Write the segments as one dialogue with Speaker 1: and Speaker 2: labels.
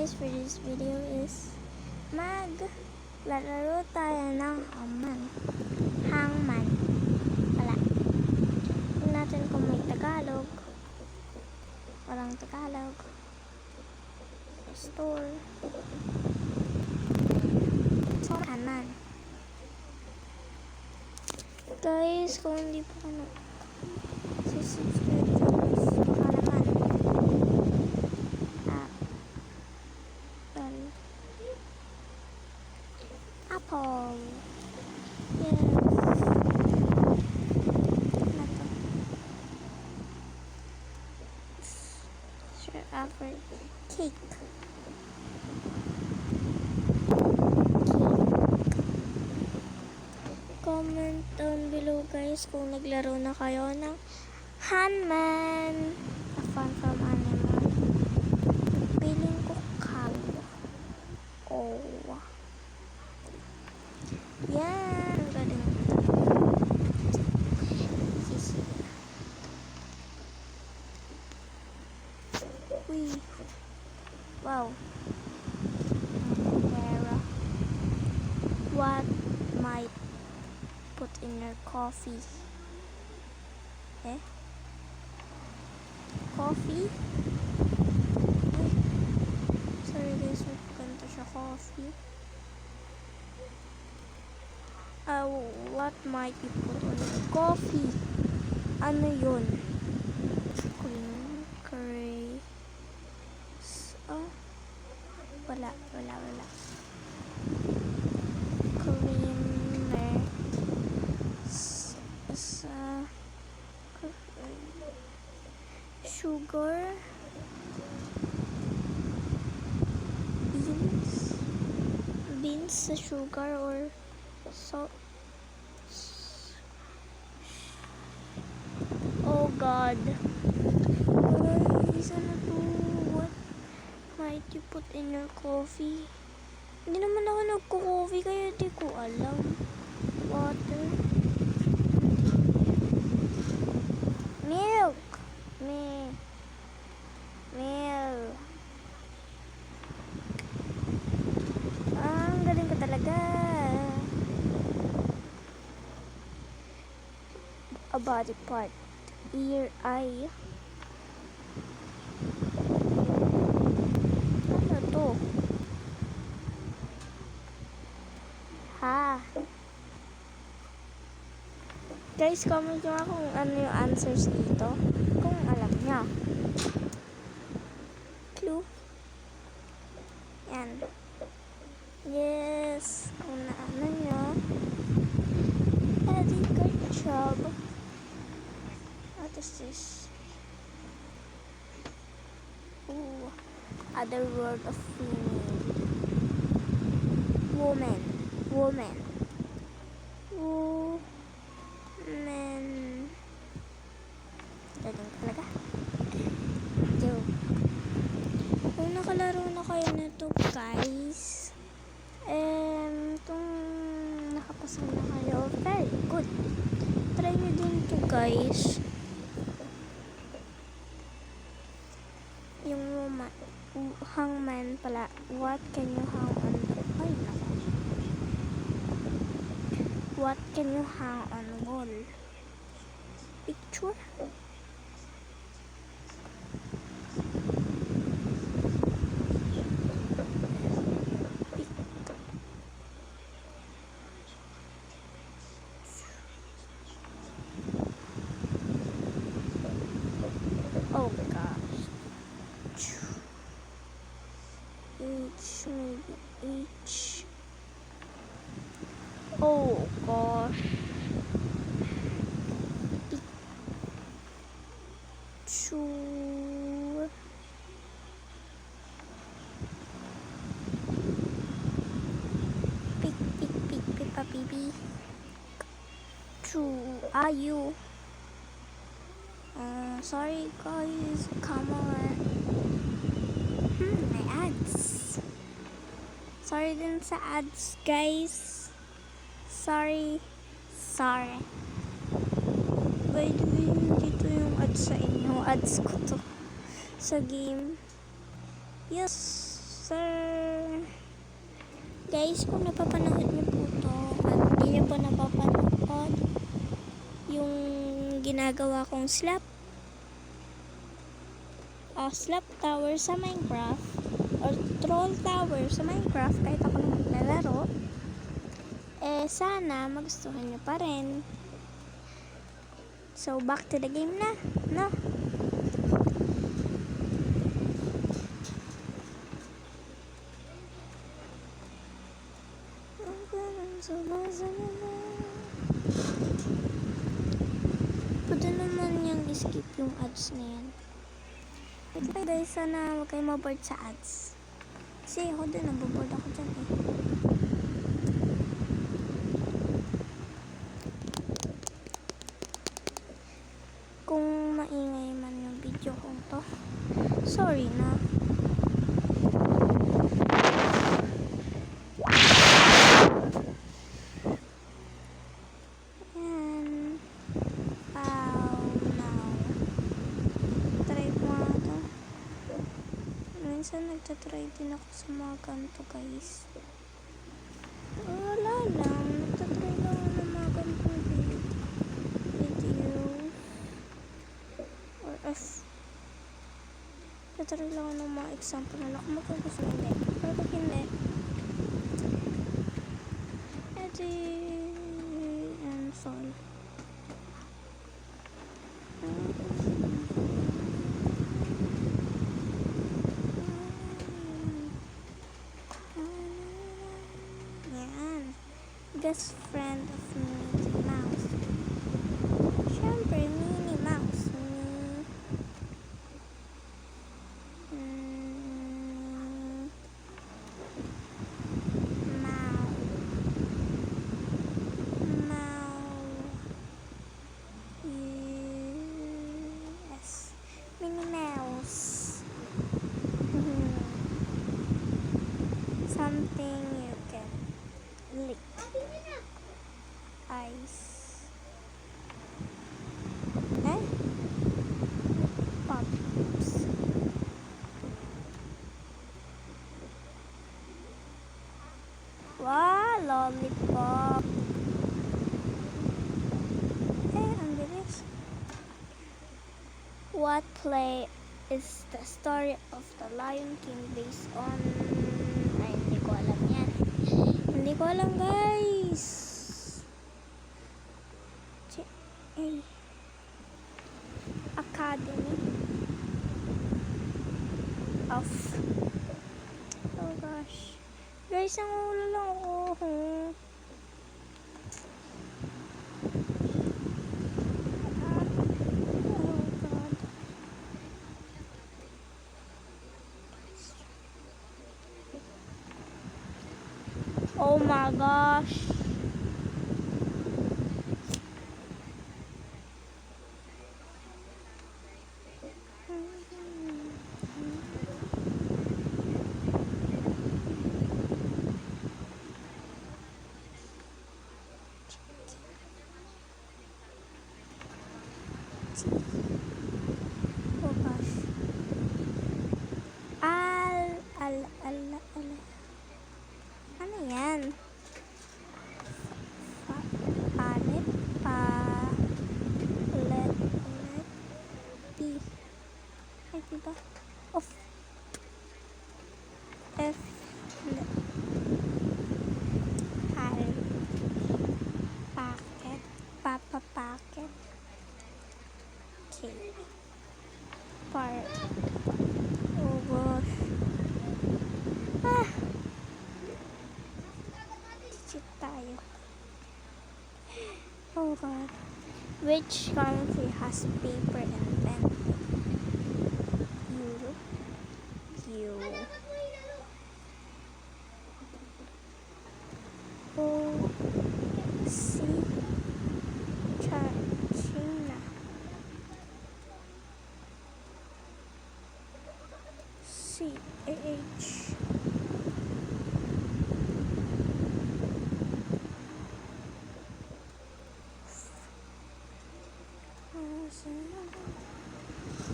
Speaker 1: guys, for this video is maglalaro tayo ng hangman. Wala. Tingnan natin kung may Tagalog. Walang Tagalog. Store. So, hangman. Guys, kung hindi pa ka subscribe sa Apple. Yes. Sure, offer cake. Comment down below guys kung naglaro na kayo ng hangman. A fun from animal. Piling ko cow. Oh. Yan. Ang galing. Uy. Wow. What might put in your coffee? Coffee? Ay. Sorry guys, magkanta siya coffee. What might you put on your coffee? Ano yun? Cream, curry. Wala. Creamer. Sugar. Beans sa sugar or salt. Oh God. Guys, ano to? What might you put in your coffee? Hindi naman ako nagko-coffee kaya di ko alam. Water. Milk. Milk. Ang galing ka talaga. A body part. Ear, eye. Ano to? Guys, comment nyo kung ano yung answers dito. Kung alam nyo. Clue. Yan. Yes. Kung naano nyo. Good job. What is this? Ooh. Other word of female. Woman. Woman. Galing talaga. Joke. Kung nakalaro na kayo nito guys, itong nakapasa na kayo, very good. Try nyo din to guys. Yung hangman pala. What can you hang on? Ay, nako. What can you hang on wall? Picture? Oh my gosh. Maybe H. Oh gosh. Picture. Pippa baby. Are you? Sorry guys, come on. My ads. Sorry din sa ads guys. Sorry. By the way, dito yung ads sa inyo. Ads ko to. Sa game. Yes. sir. Guys, kung napapanood niyo po to at hindi niyo po napapanood yung ginagawa kong slap tower sa Minecraft or troll tower sa Minecraft kahit ako lang maglalaro, sana magustuhan nyo pa rin. So back to the game na, no? Pwede naman yung skip yung ads na yan. Ito guys, sana huwag kayo maboard sa ads. Kasi ako din, naboboard ako dyan eh. Kung maingay man yung video kong to, sorry na. Minsan nagtatry din ako sa mga ganito guys. Wala lang, nagtatry lang ako ng mga ganito video. Or as nagtatry lang ako ng mga example na kung magkagusto hindi. Pero pag hindi, edi and sorry. Best friend of Minnie Mouse. Siyempre, Minnie Mouse. Yes. Minnie Mouse. Something you can lick. Ice. Pops. Wow, lollipop. Ang bilis. What play is the story of the Lion King based on... Ay, hindi ko alam yan. Hindi ko alam guys. Academy of... Oh gosh. Guys, ang ulo lang ako. Oh god. Oh my gosh. Oh gosh. Ano yan? Palit P. Ay, diba? Off. F. Packet. Papa packet. K. Part. Oh gosh. Cheat tayo. Oh god. Which country has paper and pen? Europe. C. China. C. H.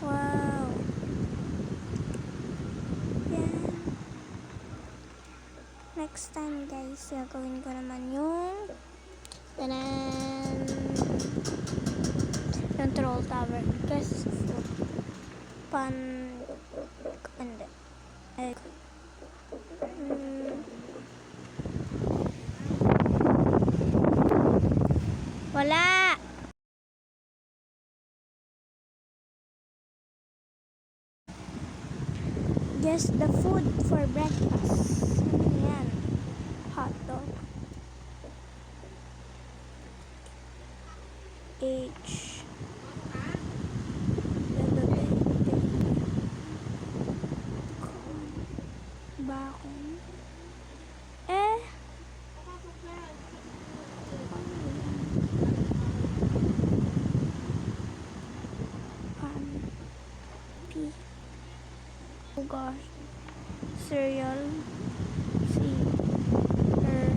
Speaker 1: Wow. Yan. next time guys, gagawin ko naman yung tanan yung troll tower. Guess pan hindi. Ay, wala. Guess the food for breakfast. Ano yan? Hot dog. H. Bakon. Eh. Pan. P. Oh gosh. Cereal. C. R.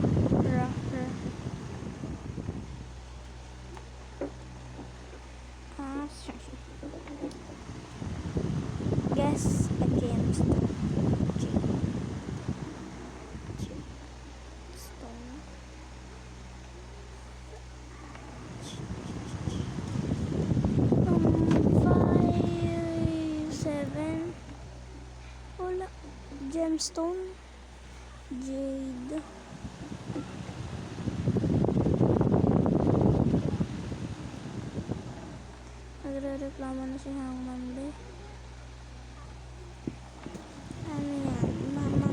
Speaker 1: Guess a gemstone. Stone. 5, 7. Wala. Gemstone. Jade. Nagre-reklamo na si Hangman Be. Ano yan? Mama.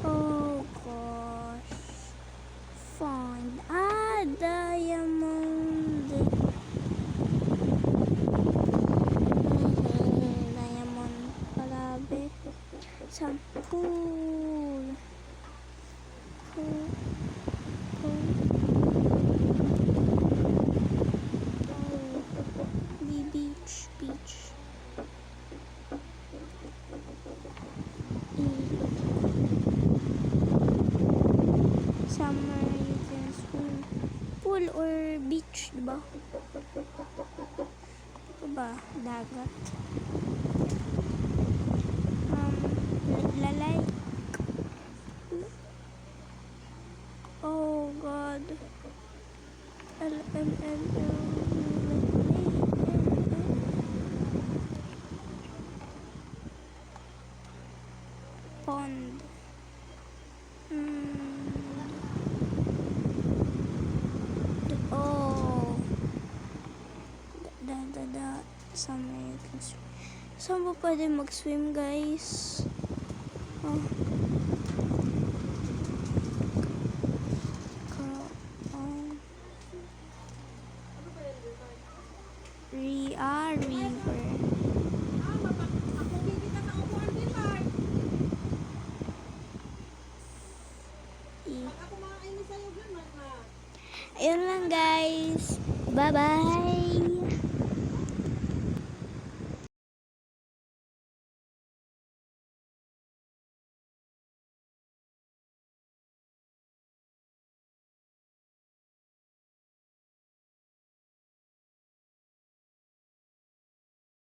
Speaker 1: Oh gosh. Find. Diamond. Diamond pala be. Some pool. Pool. Beach. Summer you can swim. Pool or beach, diba? Ito ba? Dagat. Lalay. Oh God. Pond. Oh. Summer you can swim. Saan ba pwede mag-swim, guys? Oh. River. Ayun lang guys. Bye-bye.